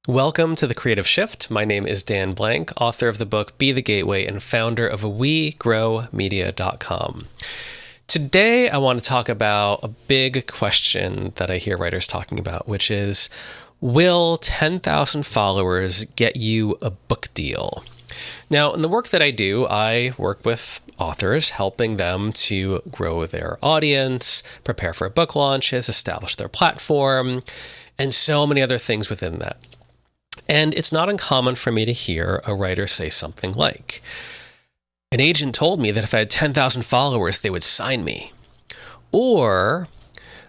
Welcome to The Creative Shift. My name is Dan Blank, author of the book Be the Gateway and founder of WeGrowMedia.com. Today, I want to talk about a big question that I hear writers talking about, which is, will 10,000 followers get you a book deal? Now, in the work that I do, I work with authors, helping them to grow their audience, prepare for book launches, establish their platform, and so many other things within that. And it's not uncommon for me to hear a writer say something like, an agent told me that if I had 10,000 followers, they would sign me. Or,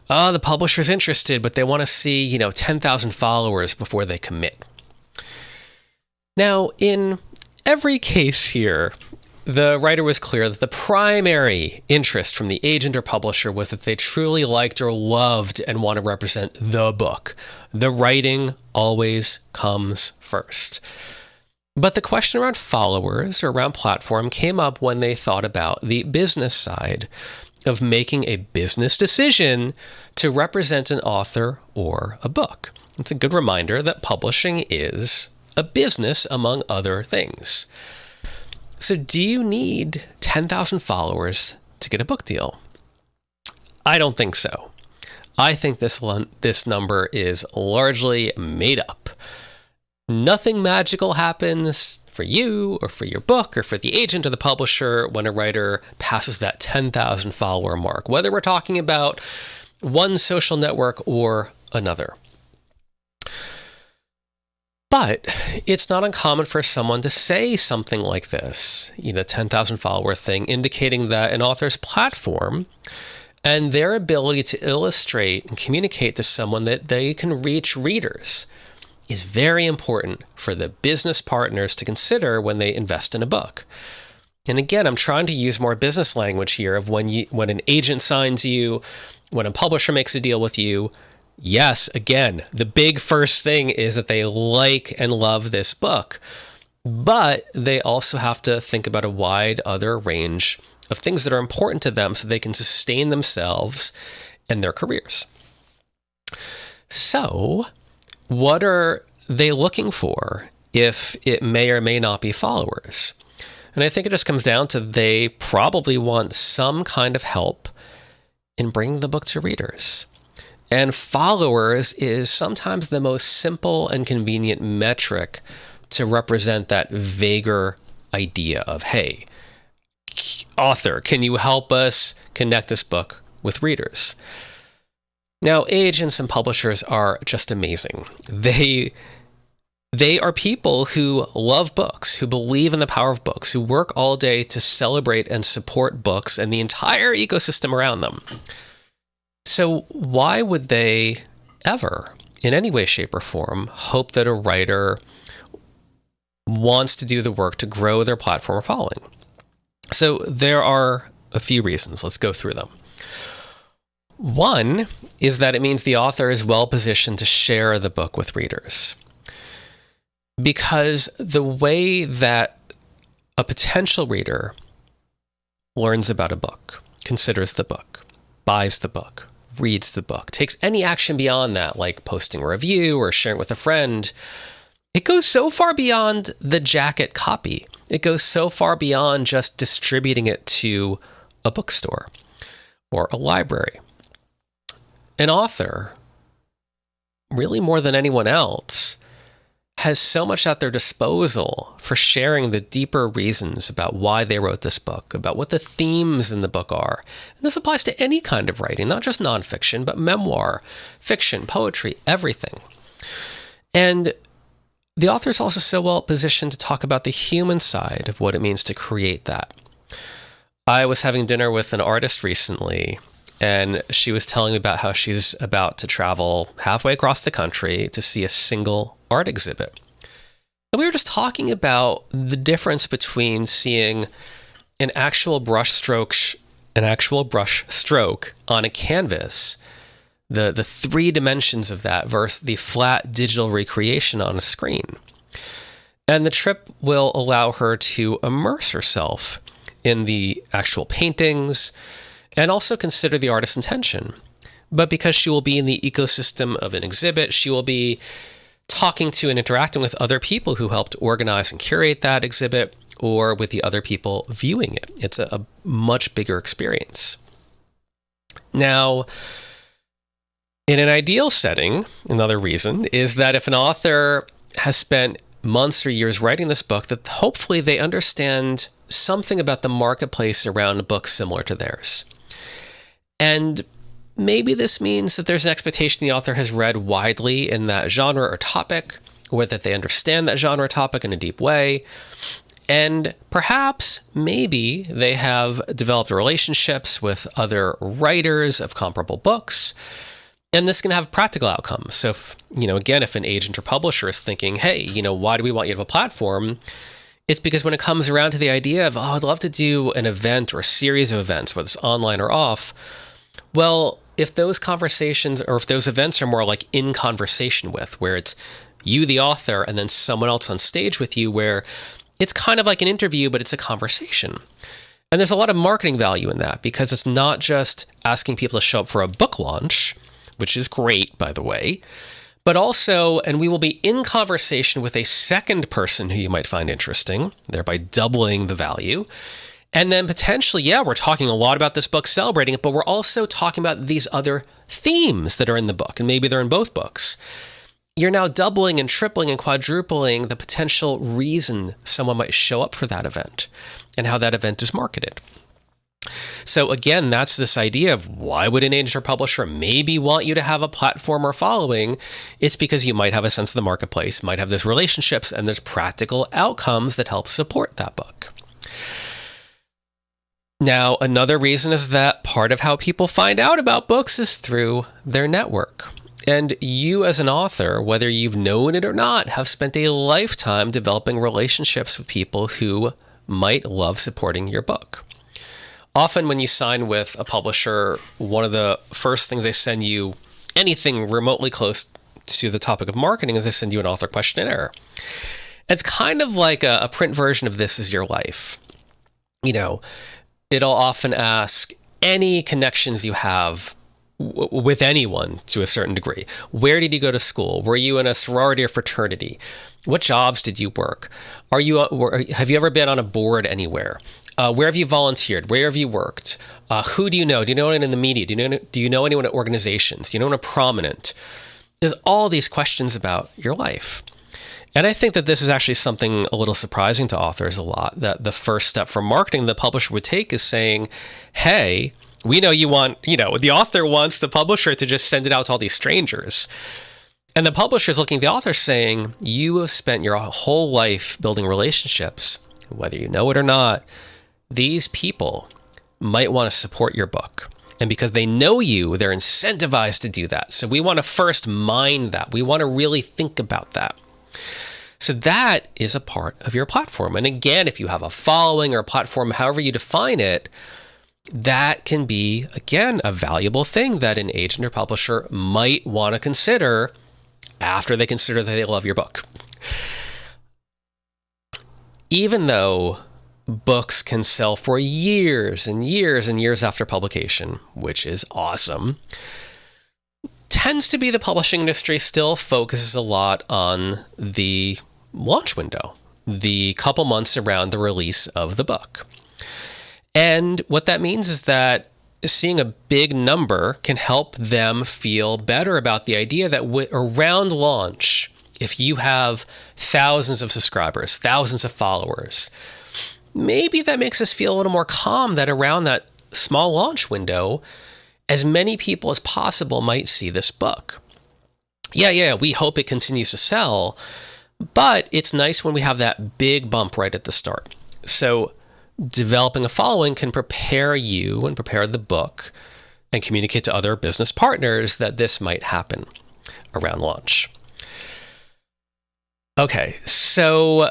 the publisher's interested, but they want to see, 10,000 followers before they commit. Now, in every case here, the writer was clear that the primary interest from the agent or publisher was that they truly liked or loved and want to represent the book. The writing always comes first. But the question around followers or around platform came up when they thought about the business side of making a business decision to represent an author or a book. It's a good reminder that publishing is a business among other things. So do you need 10,000 followers to get a book deal? I don't think so. I think this number is largely made up. Nothing magical happens for you or for your book or for the agent or the publisher when a writer passes that 10,000 follower mark, whether we're talking about one social network or another. But it's not uncommon for someone to say something like this, 10,000 follower thing, indicating that an author's platform and their ability to illustrate and communicate to someone that they can reach readers is very important for the business partners to consider when they invest in a book. And again, I'm trying to use more business language here of when an agent signs you, when a publisher makes a deal with you. Yes, again, the big first thing is that they like and love this book, but they also have to think about a wide other range of things that are important to them so they can sustain themselves and their careers. So, what are they looking for if it may or may not be followers? And I think it just comes down to they probably want some kind of help in bringing the book to readers. And followers is sometimes the most simple and convenient metric to represent that vaguer idea of, hey, author, can you help us connect this book with readers? Now, agents and publishers are just amazing. They are people who love books, who believe in the power of books, who work all day to celebrate and support books and the entire ecosystem around them. So why would they ever, in any way, shape, or form, hope that a writer wants to do the work to grow their platform or following? So there are a few reasons. Let's go through them. One is that it means the author is well positioned to share the book with readers. Because the way that a potential reader learns about a book, considers the book, buys the book, reads the book, takes any action beyond that, like posting a review or sharing with a friend, it goes so far beyond the jacket copy. It goes so far beyond just distributing it to a bookstore or a library. An author, really more than anyone else, has so much at their disposal for sharing the deeper reasons about why they wrote this book, about what the themes in the book are. And this applies to any kind of writing, not just nonfiction, but memoir, fiction, poetry, everything. And the author is also so well positioned to talk about the human side of what it means to create that. I was having dinner with an artist recently, and she was telling me about how she's about to travel halfway across the country to see a single art exhibit. And we were just talking about the difference between seeing an actual brush stroke on a canvas, the three dimensions of that versus the flat digital recreation on a screen. And the trip will allow her to immerse herself in the actual paintings and also consider the artist's intention. But because she will be in the ecosystem of an exhibit, she will be talking to and interacting with other people who helped organize and curate that exhibit, or with the other people viewing it. It's a much bigger experience. Now, in an ideal setting, another reason is that if an author has spent months or years writing this book, that hopefully they understand something about the marketplace around books similar to theirs. And maybe this means that there's an expectation the author has read widely in that genre or topic, or that they understand that genre or topic in a deep way. And perhaps, maybe, they have developed relationships with other writers of comparable books. And this can have practical outcomes. So, if an agent or publisher is thinking, hey, why do we want you to have a platform? It's because when it comes around to the idea of, I'd love to do an event or a series of events, whether it's online or off. Well, if those conversations or if those events are more like in conversation with, where it's you, the author, and then someone else on stage with you, where it's kind of like an interview, but it's a conversation. And there's a lot of marketing value in that, because it's not just asking people to show up for a book launch, which is great, by the way, but also, and we will be in conversation with a second person who you might find interesting, thereby doubling the value. And then potentially, we're talking a lot about this book, celebrating it, but we're also talking about these other themes that are in the book, and maybe they're in both books. You're now doubling and tripling and quadrupling the potential reason someone might show up for that event and how that event is marketed. So again, that's this idea of why would an agent or publisher maybe want you to have a platform or following? It's because you might have a sense of the marketplace, might have those relationships, and there's practical outcomes that help support that book. Now, another reason is that part of how people find out about books is through their network. And you as an author, whether you've known it or not, have spent a lifetime developing relationships with people who might love supporting your book. Often when you sign with a publisher, one of the first things they send you, anything remotely close to the topic of marketing, is they send you an author questionnaire. It's kind of like a print version of This Is Your Life. It'll often ask any connections you have with anyone to a certain degree. Where did you go to school? Were you in a sorority or fraternity? What jobs did you work? Have you ever been on a board anywhere? Where have you volunteered? Where have you worked? Who do you know? Do you know anyone in the media? Do you know anyone at organizations? Do you know anyone prominent? There's all these questions about your life. And I think that this is actually something a little surprising to authors a lot, that the first step from marketing the publisher would take is saying, hey, we know you want, the author wants the publisher to just send it out to all these strangers. And the publisher is looking at the author saying, you have spent your whole life building relationships, whether you know it or not. These people might want to support your book. And because they know you, they're incentivized to do that. So we want to first mine that. We want to really think about that. So that is a part of your platform. And again, if you have a following or a platform, however you define it, that can be, again, a valuable thing that an agent or publisher might want to consider after they consider that they love your book. Even though books can sell for years and years and years after publication, which is awesome, tends to be the publishing industry still focuses a lot on the launch window, the couple months around the release of the book. And what that means is that seeing a big number can help them feel better about the idea that around launch, if you have thousands of subscribers, thousands of followers, maybe that makes us feel a little more calm that around that small launch window, as many people as possible might see this book. Yeah, we hope it continues to sell, but it's nice when we have that big bump right at the start. So developing a following can prepare you and prepare the book and communicate to other business partners that this might happen around launch. Okay, so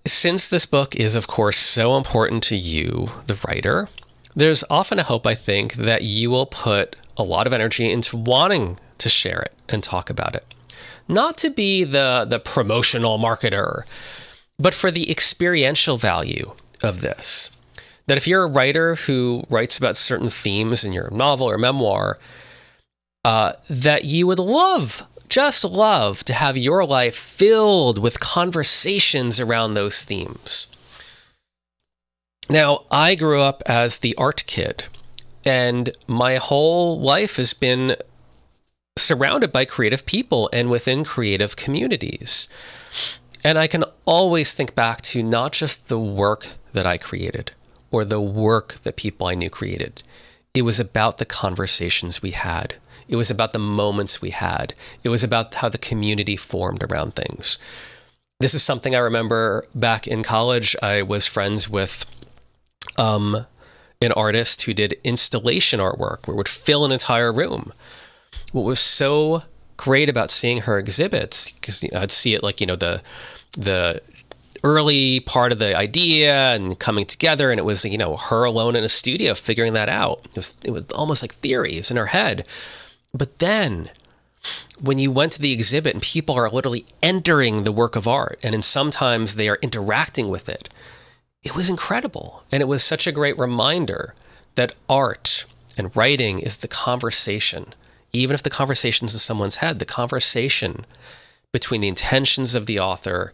since this book is, of course, so important to you, the writer, there's often a hope, I think, that you will put a lot of energy into wanting to share it and talk about it. Not to be the promotional marketer, but for the experiential value of this. That if you're a writer who writes about certain themes in your novel or memoir, that you would love just love to have your life filled with conversations around those themes. Now, I grew up as the art kid, and my whole life has been surrounded by creative people and within creative communities. And I can always think back to not just the work that I created or the work that people I knew created. It was about the conversations we had. It was about the moments we had. It was about how the community formed around things. This is something I remember back in college. I was friends with an artist who did installation artwork where it would fill an entire room. What was so great about seeing her exhibits, because I'd see it like, the early part of the idea and coming together, and it was, her alone in a studio figuring that out. It was almost like theory. It was in her head. But then when you went to the exhibit and people are literally entering the work of art, and sometimes they are interacting with it, it was incredible. And it was such a great reminder that art and writing is the conversation. Even if the conversation's in someone's head, the conversation between the intentions of the author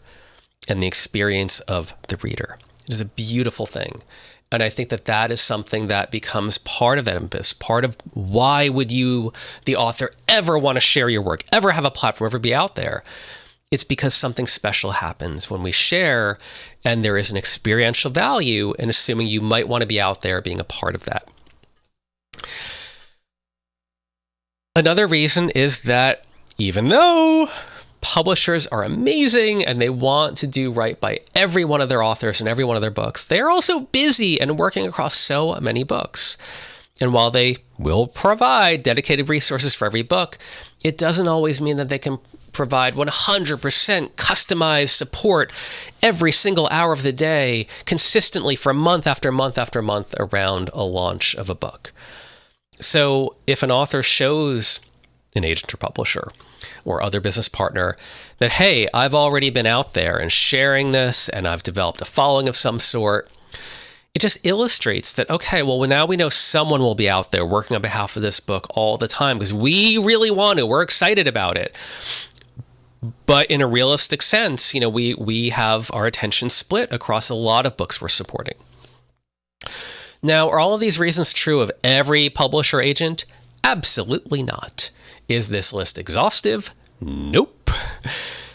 and the experience of the reader. It is a beautiful thing. And I think that that is something that becomes part of that impetus, part of why would you, the author, ever want to share your work, ever have a platform, ever be out there? It's because something special happens when we share, and there is an experiential value in assuming you might want to be out there being a part of that. Another reason is that even though publishers are amazing and they want to do right by every one of their authors and every one of their books, they're also busy and working across so many books. And while they will provide dedicated resources for every book, it doesn't always mean that they can provide 100% customized support every single hour of the day consistently for month after month after month around a launch of a book. So if an author shows an agent or publisher or other business partner that, hey, I've already been out there and sharing this and I've developed a following of some sort, it just illustrates that, okay, well, now we know someone will be out there working on behalf of this book all the time because we really want to, we're excited about it. But in a realistic sense, we have our attention split across a lot of books we're supporting. Now, are all of these reasons true of every publisher agent? Absolutely not. Is this list exhaustive? Nope.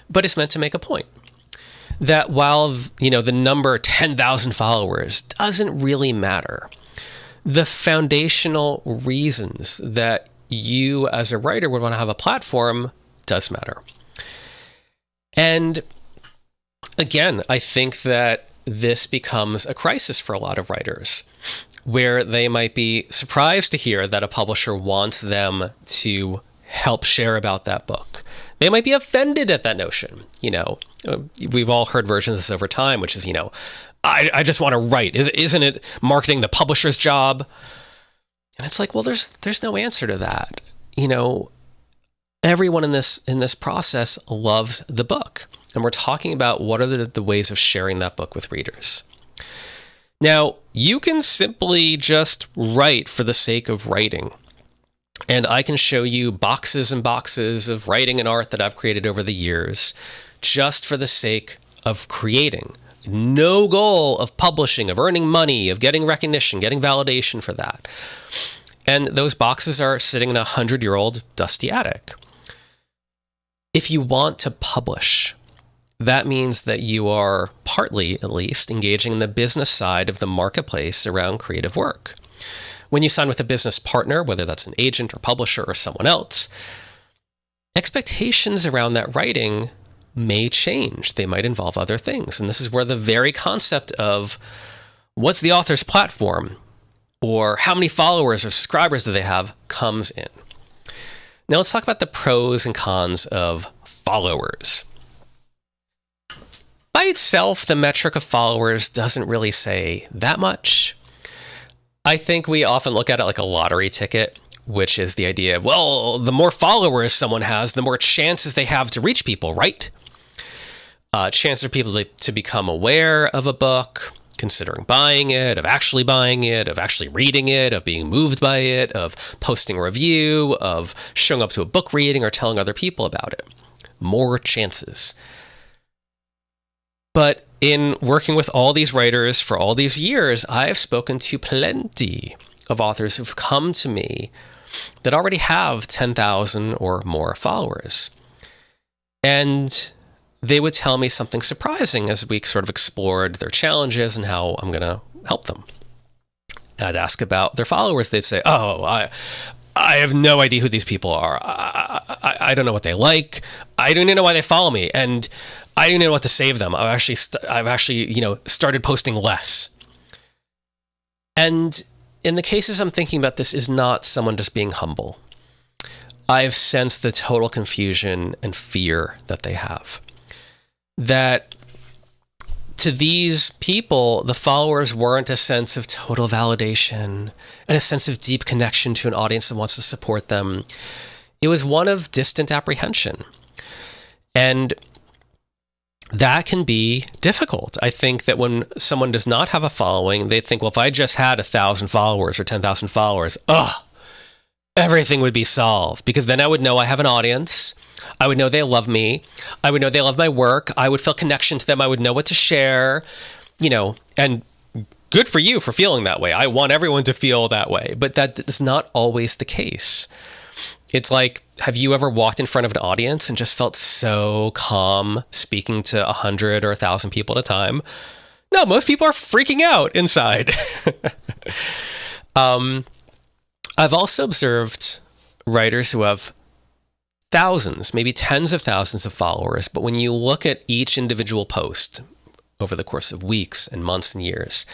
But it's meant to make a point that while, the number 10,000 followers doesn't really matter, the foundational reasons that you as a writer would want to have a platform does matter. And again, I think that this becomes a crisis for a lot of writers, where they might be surprised to hear that a publisher wants them to help share about that book. They might be offended at that notion. We've all heard versions of this over time, which is, I just want to write. Isn't it marketing the publisher's job? And it's like, well, there's no answer to that. Everyone in this process loves the book. And we're talking about what are the ways of sharing that book with readers. Now, you can simply just write for the sake of writing. And I can show you boxes and boxes of writing and art that I've created over the years just for the sake of creating. No goal of publishing, of earning money, of getting recognition, getting validation for that. And those boxes are sitting in a 100-year-old dusty attic. If you want to publish, that means that you are partly, at least, engaging in the business side of the marketplace around creative work. When you sign with a business partner, whether that's an agent or publisher or someone else, expectations around that writing may change. They might involve other things. And this is where the very concept of what's the author's platform or how many followers or subscribers do they have comes in. Now let's talk about the pros and cons of followers. By itself, the metric of followers doesn't really say that much. I think we often look at it like a lottery ticket, which is the idea, well, the more followers someone has, the more chances they have to reach people, right? Chances for people to become aware of a book, considering buying it, of actually buying it, of actually reading it, of being moved by it, of posting a review, of showing up to a book reading or telling other people about it. More chances. But in working with all these writers for all these years, I've spoken to plenty of authors who've come to me that already have 10,000 or more followers. And they would tell me something surprising as we sort of explored their challenges and how I'm going to help them. I'd ask about their followers. They'd say, oh, I have no idea who these people are. I don't know what they like. I don't even know why they follow me. And I don't even know what to say of them. I've actually, started posting less. And in the cases I'm thinking about, this is not someone just being humble. I've sensed the total confusion and fear that they have. That to these people, the followers weren't a sense of total validation and a sense of deep connection to an audience that wants to support them. It was one of distant apprehension. And that can be difficult. I think that when someone does not have a following, they think, well, if I just had 1,000 followers or 10,000 followers, everything would be solved, because then I would know I have an audience. I would know they love me. I would know they love my work. I would feel connection to them. I would know what to share, and good for you for feeling that way. I want everyone to feel that way, but that is not always the case. It's like, have you ever walked in front of an audience and just felt so calm speaking to 100 or 1,000 people at a time? No, most people are freaking out inside. I've also observed writers who have thousands, maybe tens of thousands of followers, but when you look at each individual post over the course of weeks and months and years,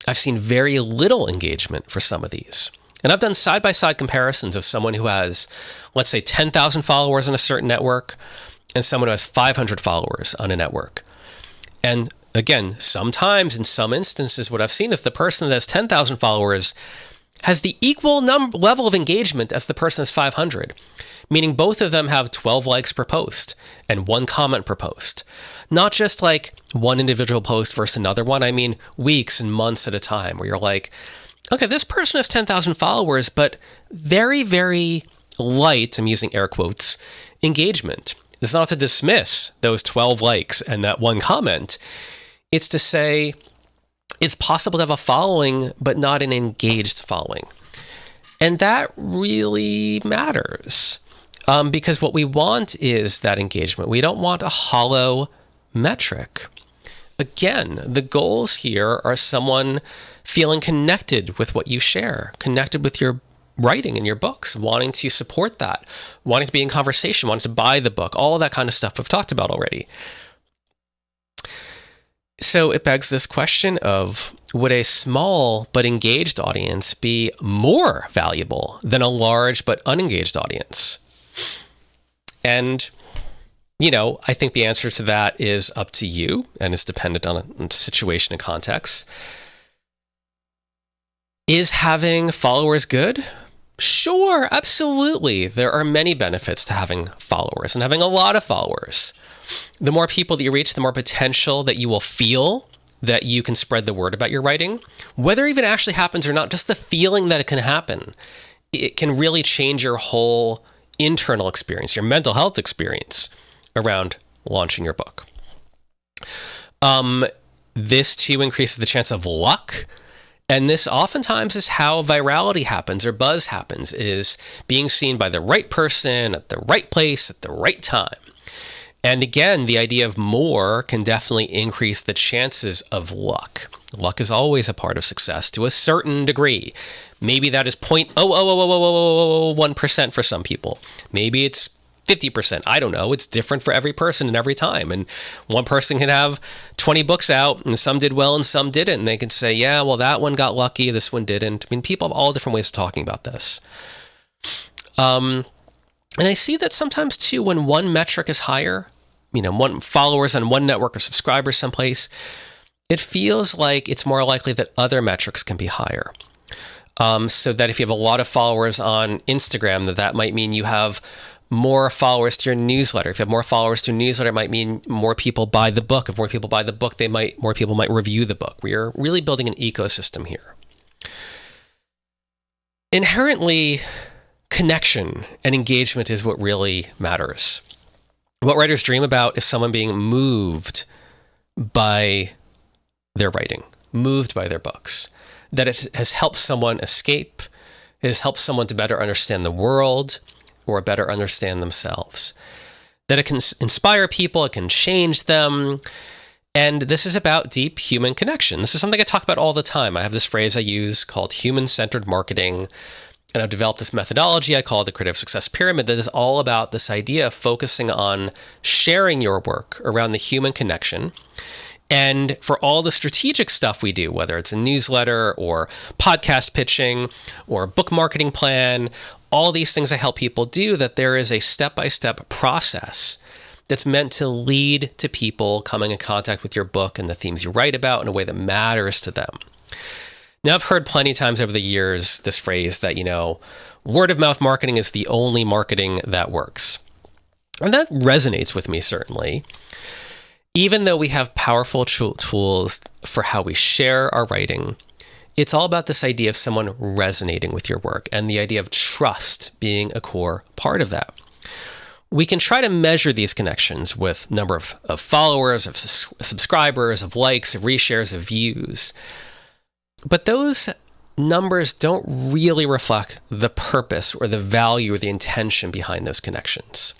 I've seen very little engagement for some of these. And I've done side-by-side comparisons of someone who has, let's say, 10,000 followers on a certain network and someone who has 500 followers on a network. And again, sometimes in some instances, what I've seen is the person that has 10,000 followers has the equal level of engagement as the person that's 500, meaning both of them have 12 likes per post and 1 comment per post. Not just like one individual post versus another one. I mean, weeks and months at a time, where you're like, okay, this person has 10,000 followers, but very, very light, I'm using air quotes, engagement. It's not to dismiss those 12 likes and that 1 comment. It's to say it's possible to have a following, but not an engaged following. And that really matters, because what we want is that engagement. We don't want a hollow metric. Again, the goals here are someone feeling connected with what you share, connected with your writing and your books, wanting to support that, wanting to be in conversation, wanting to buy the book, all that kind of stuff we've talked about already. So it begs this question of, would a small but engaged audience be more valuable than a large but unengaged audience? And I think the answer to that is up to you and is dependent on a situation and context. Is having followers good? Sure, absolutely. There are many benefits to having followers and having a lot of followers. The more people that you reach, the more potential that you will feel that you can spread the word about your writing. Whether it even actually happens or not, just the feeling that it can happen, it can really change your whole internal experience, your mental health experience around launching your book. This too increases the chance of luck. And this oftentimes is how virality happens or buzz happens, is being seen by the right person at the right place at the right time. And again, the idea of more can definitely increase the chances of luck. Luck is always a part of success to a certain degree. Maybe that is 0.00001% for some people. Maybe it's 50%. I don't know. It's different for every person and every time. And one person can have 20 books out and some did well and some didn't. And they can say, yeah, well, that one got lucky, this one didn't. I mean, people have all different ways of talking about this. And I see that sometimes too, when one metric is higher, one followers on one network or subscribers someplace, it feels like it's more likely that other metrics can be higher. So that if you have a lot of followers on Instagram, that might mean you have more followers to your newsletter. If you have more followers to your newsletter, it might mean more people buy the book. If more people buy the book, more people might review the book. We are really building an ecosystem here. Inherently, connection and engagement is what really matters. What writers dream about is someone being moved by their writing, moved by their books, that it has helped someone escape, it has helped someone to better understand the world or better understand themselves, that it can inspire people, it can change them. And this is about deep human connection. This is something I talk about all the time. I have this phrase I use called human-centered marketing, and I've developed this methodology I call the Creative Success Pyramid that is all about this idea of focusing on sharing your work around the human connection. And for all the strategic stuff we do, whether it's a newsletter or podcast pitching or a book marketing plan, all these things I help people do, that there is a step-by-step process that's meant to lead to people coming in contact with your book and the themes you write about in a way that matters to them. Now, I've heard plenty of times over the years this phrase that, word of mouth marketing is the only marketing that works. And that resonates with me, certainly. Even though we have powerful tools for how we share our writing, it's all about this idea of someone resonating with your work and the idea of trust being a core part of that. We can try to measure these connections with number of followers, of subscribers, of likes, of reshares, of views. But those numbers don't really reflect the purpose or the value or the intention behind those connections.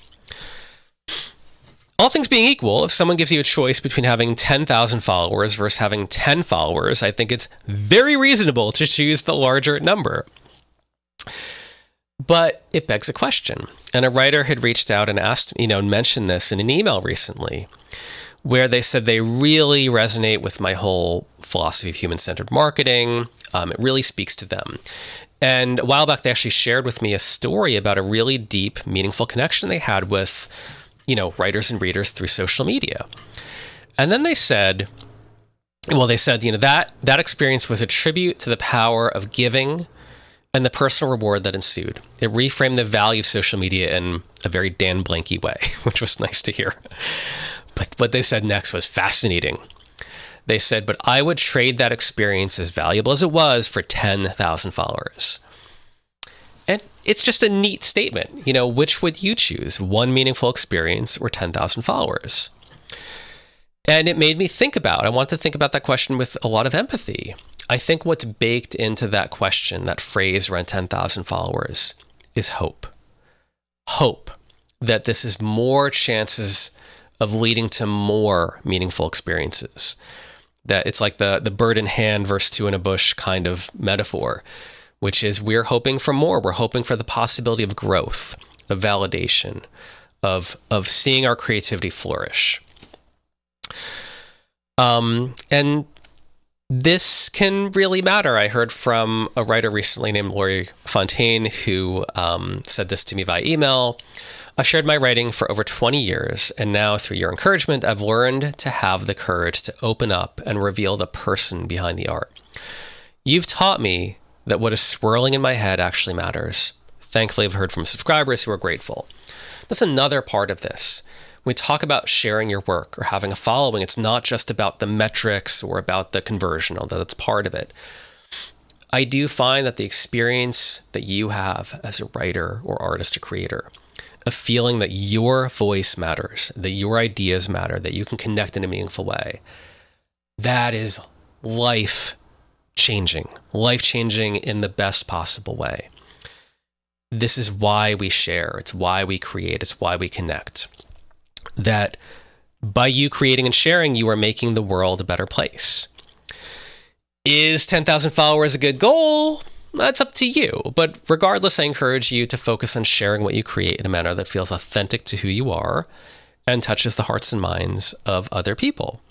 All things being equal, if someone gives you a choice between having 10,000 followers versus having 10 followers, I think it's very reasonable to choose the larger number. But it begs a question. And a writer had reached out and asked, mentioned this in an email recently, where they said they really resonate with my whole philosophy of human-centered marketing. It really speaks to them. And a while back, they actually shared with me a story about a really deep, meaningful connection they had with, writers and readers through social media. And then they said, that experience was a tribute to the power of giving and the personal reward that ensued. It reframed the value of social media in a very Dan Blanky way, which was nice to hear. But what they said next was fascinating. They said, but I would trade that experience, as valuable as it was, for 10,000 followers. And it's just a neat statement. Which would you choose? One meaningful experience or 10,000 followers? And it made me I want to think about that question with a lot of empathy. I think what's baked into that question, that phrase around 10,000 followers, is hope. Hope that this is more chances of leading to more meaningful experiences. That it's like the bird in hand versus two in a bush kind of metaphor, which is we're hoping for more. We're hoping for the possibility of growth, of validation, of seeing our creativity flourish. And this can really matter. I heard from a writer recently named Lori Fontaine who said this to me via email. I've shared my writing for over 20 years, and now through your encouragement, I've learned to have the courage to open up and reveal the person behind the art. You've taught me that what is swirling in my head actually matters. Thankfully, I've heard from subscribers who are grateful. That's another part of this. When we talk about sharing your work or having a following, it's not just about the metrics or about the conversion, although that's part of it. I do find that the experience that you have as a writer or artist or creator, a feeling that your voice matters, that your ideas matter, that you can connect in a meaningful way, that is life-changing in the best possible way. This is why we share. It's why we create. It's why we connect. That by you creating and sharing, you are making the world a better place. Is 10,000 followers a good goal? That's up to you. But regardless, I encourage you to focus on sharing what you create in a manner that feels authentic to who you are and touches the hearts and minds of other people.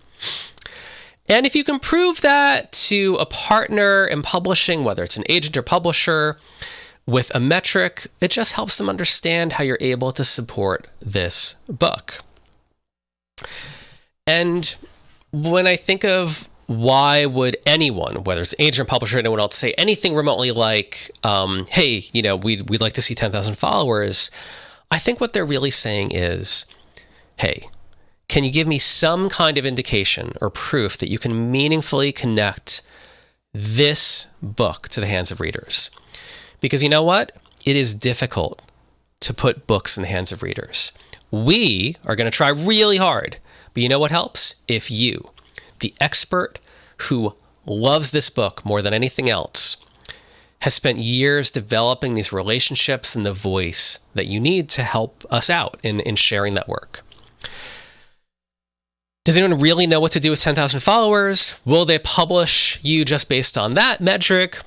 And if you can prove that to a partner in publishing, whether it's an agent or publisher, with a metric, it just helps them understand how you're able to support this book. And when I think of why would anyone, whether it's agent, publisher, anyone else, say anything remotely like, hey, we'd like to see 10,000 followers, I think what they're really saying is, hey, can you give me some kind of indication or proof that you can meaningfully connect this book to the hands of readers? Because you know what? It is difficult to put books in the hands of readers. We are going to try really hard, but you know what helps? If you, the expert who loves this book more than anything else, has spent years developing these relationships and the voice that you need to help us out in sharing that work. Does anyone really know what to do with 10,000 followers? Will they publish you just based on that metric?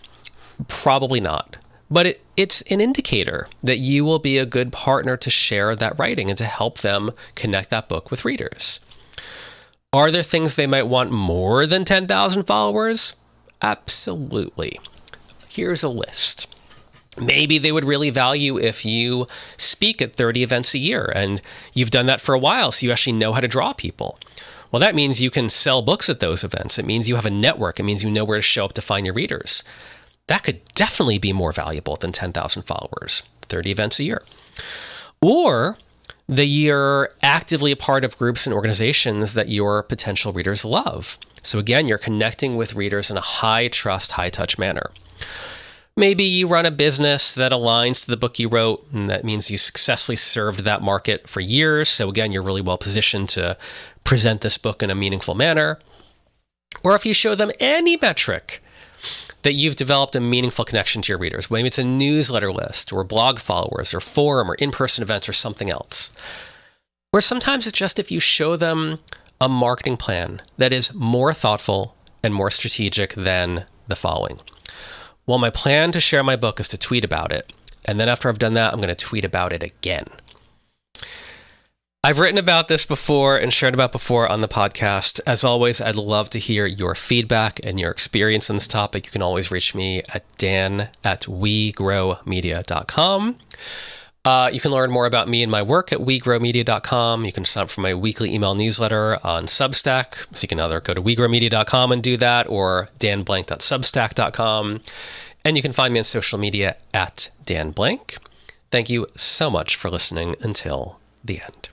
Probably not. But it's an indicator that you will be a good partner to share that writing and to help them connect that book with readers. Are there things they might want more than 10,000 followers? Absolutely. Here's a list. Maybe they would really value if you speak at 30 events a year and you've done that for a while, so you actually know how to draw people. Well, that means you can sell books at those events. It means you have a network. It means you know where to show up to find your readers. That could definitely be more valuable than 10,000 followers, 30 events a year. Or that you're actively a part of groups and organizations that your potential readers love. So again, you're connecting with readers in a high trust, high touch manner. Maybe you run a business that aligns to the book you wrote, and that means you successfully served that market for years. So again, you're really well positioned to present this book in a meaningful manner. Or if you show them any metric that you've developed a meaningful connection to your readers, maybe it's a newsletter list or blog followers or forum or in-person events or something else. Or sometimes it's just if you show them a marketing plan that is more thoughtful and more strategic than the following. Well, my plan to share my book is to tweet about it. And then after I've done that, I'm going to tweet about it again. I've written about this before and shared about before on the podcast. As always, I'd love to hear your feedback and your experience on this topic. You can always reach me at dan@wegrowmedia.com. You can learn more about me and my work at wegrowmedia.com. You can sign up for my weekly email newsletter on Substack. So you can either go to wegrowmedia.com and do that, or danblank.substack.com. And you can find me on social media at danblank. Thank you so much for listening until the end.